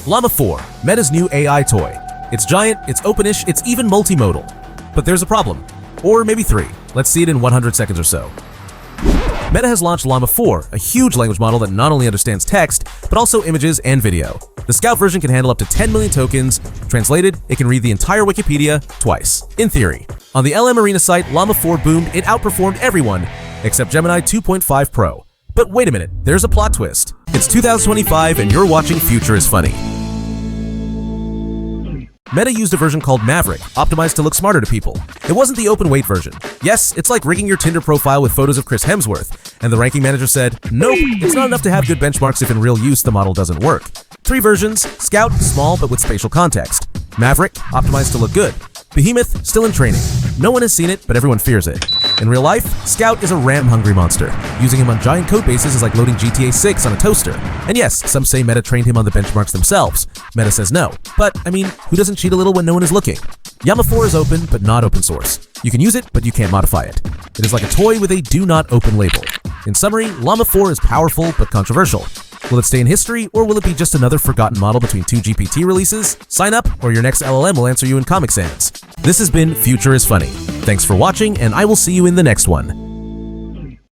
Llama 4, Meta's new AI toy. It's giant, it's openish, it's even multimodal. But there's a problem. Or maybe three. Let's see it in 100 seconds or so. Meta has launched Llama 4, a huge language model that not only understands text, but also images and video. The Scout version can handle up to 10 million tokens. Translated, it can read the entire Wikipedia twice, in theory. On the LM Arena site, Llama 4 boomed, it outperformed everyone, except Gemini 2.5 Pro. But wait a minute, there's a plot twist. It's 2025 and you're watching Future is Funny. Meta used a version called Maverick, optimized to look smarter to people. It wasn't the open weight version. Yes, it's like rigging your Tinder profile with photos of Chris Hemsworth, and the ranking manager said, nope, it's not enough to have good benchmarks if in real use the model doesn't work. 3 versions: Scout, small but with spatial context; Maverick, optimized to look good; Behemoth, still in training. No one has seen it, but everyone fears it. In real life, Scout is a RAM-hungry monster. Using him on giant code bases is like loading GTA 6 on a toaster. And yes, some say Meta trained him on the benchmarks themselves. Meta says no. But, I mean, who doesn't cheat a little when no one is looking? Llama 4 is open, but not open source. You can use it, but you can't modify it. It is like a toy with a do not open label. In summary, Llama 4 is powerful, but controversial. Will it stay in history, or will it be just another forgotten model between 2 GPT releases? Sign up, or your next LLM will answer you in Comic Sans. This has been Future is Funny. Thanks for watching, and I will see you in the next one.